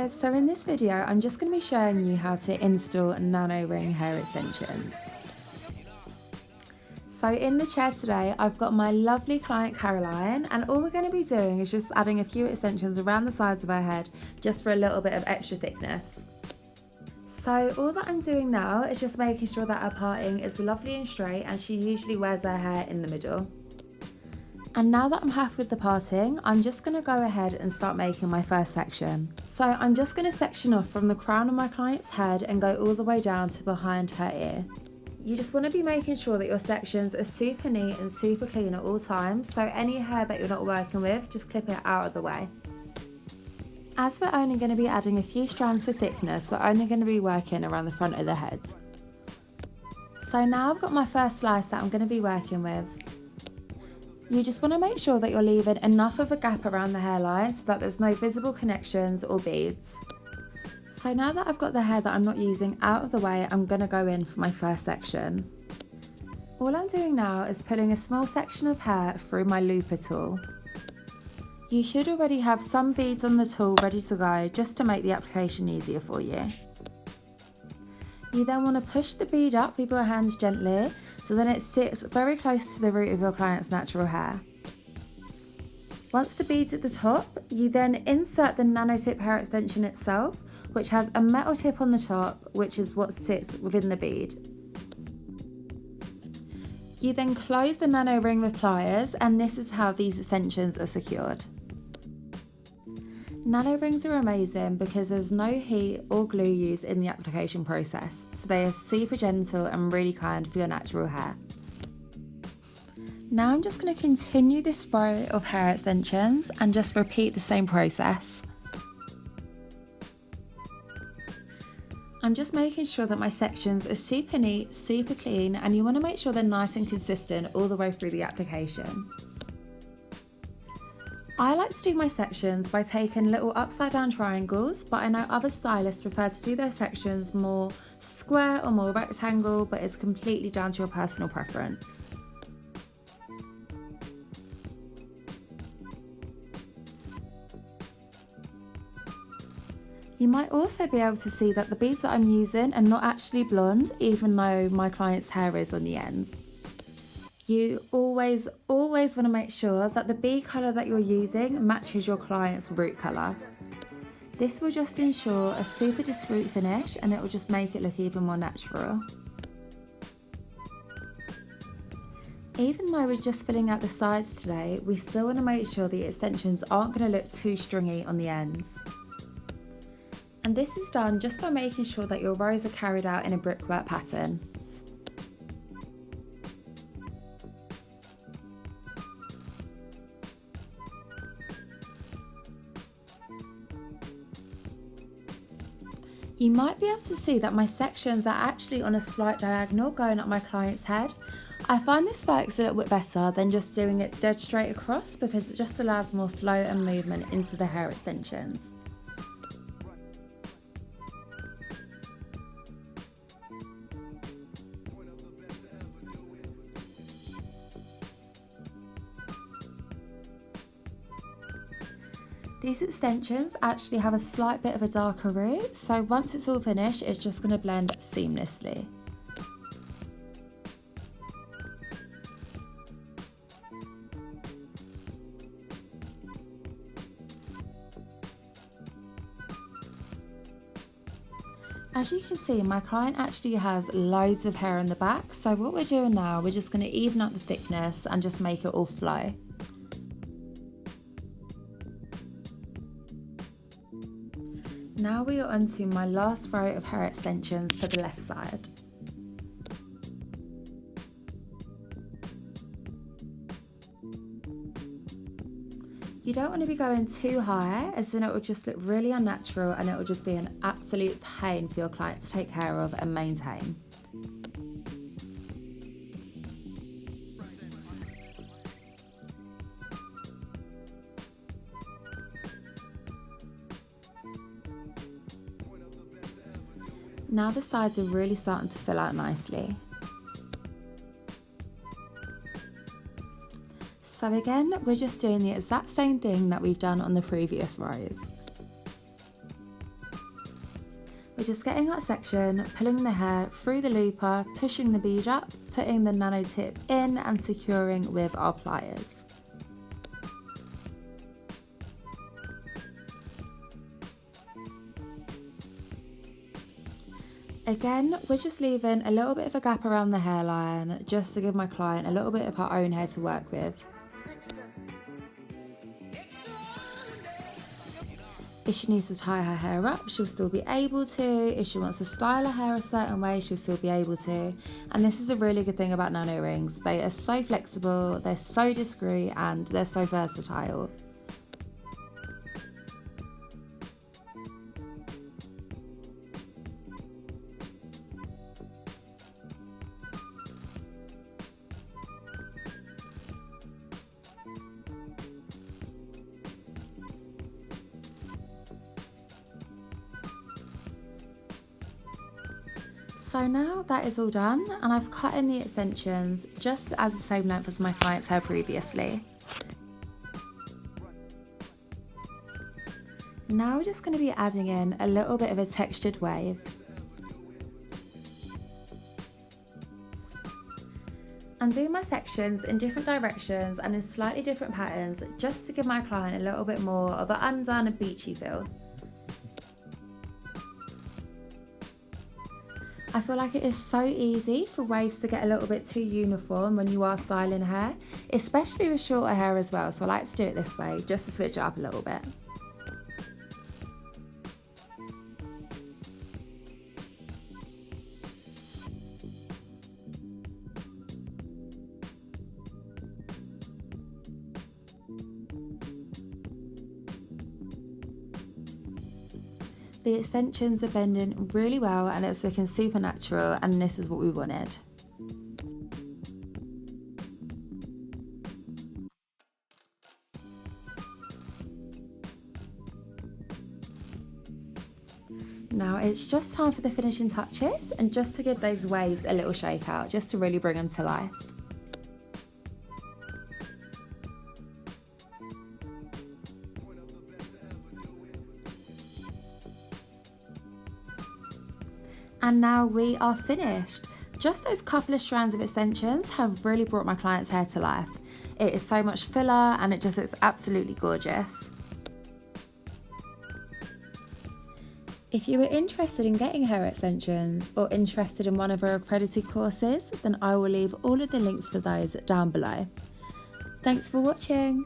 guys, so in this video I'm just going to be showing you how to install Nano Ring Hair Extensions. So in the chair today I've got my lovely client Caroline, and all we're going to be doing is just adding a few extensions around the sides of her head just for a little bit of extra thickness. So all that I'm doing now is just making sure that her parting is lovely and straight, and she usually wears her hair in the middle. And now that I'm happy with the parting, I'm just going to go ahead and start making my first section. So I'm just going to section off from the crown of my client's head and go all the way down to behind her ear. You just want to be making sure that your sections are super neat and super clean at all times, so any hair that you're not working with, just clip it out of the way. As we're only going to be adding a few strands for thickness, we're only going to be working around the front of the heads. So now I've got my first slice that I'm going to be working with. You just want to make sure that you're leaving enough of a gap around the hairline so that there's no visible connections or beads. So now that I've got the hair that I'm not using out of the way, I'm going to go in for my first section. All I'm doing now is pulling a small section of hair through my looper tool. You should already have some beads on the tool ready to go, just to make the application easier for you. You then want to push the bead up with your hands gently, so then it sits very close to the root of your client's natural hair. Once the bead's at the top, you then insert the nano tip hair extension itself, which has a metal tip on the top, which is what sits within the bead. You then close the nano ring with pliers, and this is how these extensions are secured. Nano rings are amazing because there's no heat or glue used in the application process, so they are super gentle and really kind for your natural hair. Now I'm just going to continue this row of hair extensions and just repeat the same process. I'm just making sure that my sections are super neat, super clean, and you want to make sure they're nice and consistent all the way through the application. I like to do my sections by taking little upside down triangles, but I know other stylists prefer to do their sections more square or more rectangle, but it's completely down to your personal preference. You might also be able to see that the beads that I'm using are not actually blonde, even though my client's hair is on the ends. You always want to make sure that the bead colour that you're using matches your client's root colour. This will just ensure a super discreet finish, and it will just make it look even more natural. Even though we're just filling out the sides today, we still want to make sure the extensions aren't going to look too stringy on the ends. And this is done just by making sure that your rows are carried out in a brickwork pattern. You might be able to see that my sections are actually on a slight diagonal going up my client's head. I find this works a little bit better than just doing it dead straight across, because it just allows more flow and movement into the hair extensions. These extensions actually have a slight bit of a darker root, so once it's all finished, it's just going to blend seamlessly. As you can see, my client actually has loads of hair in the back, so what we're doing now, we're just going to even up the thickness and just make it all flow. Now we are onto my last row of hair extensions for the left side. You don't want to be going too high, as then it will just look really unnatural, and it will just be an absolute pain for your client to take care of and maintain. Now the sides are really starting to fill out nicely. So again, we're just doing the exact same thing that we've done on the previous rows. just getting that section, pulling the hair through the looper, pushing the bead up, putting the nano tip in and securing with our pliers. Again, we're just leaving a little bit of a gap around the hairline just to give my client a little bit of her own hair to work with. If she needs to tie her hair up, she'll still be able to. If she wants to style her hair a certain way, she'll still be able to. And this is the really good thing about nano rings. They are so flexible, they're so discreet, and they're so versatile. So now that is all done, and I've cut in the extensions just as the same length as my client's hair previously. Now we're just going to be adding in a little bit of a textured wave. I'm doing my sections in different directions and in slightly different patterns just to give my client a little bit more of an undone and beachy feel. I feel like it is so easy for waves to get a little bit too uniform when you are styling hair, especially with shorter hair as well, so I like to do it this way just to switch it up a little bit. The extensions are blending really well and it's looking super natural, and this is what we wanted. Now it's just time for the finishing touches and just to give those waves a little shake out, just to really bring them to life. And now we are finished. Just those couple of strands of extensions have really brought my client's hair to life. It is so much fuller and it just looks absolutely gorgeous. If you are interested in getting hair extensions or interested in one of our accredited courses, then I will leave all of the links for those down below. Thanks for watching.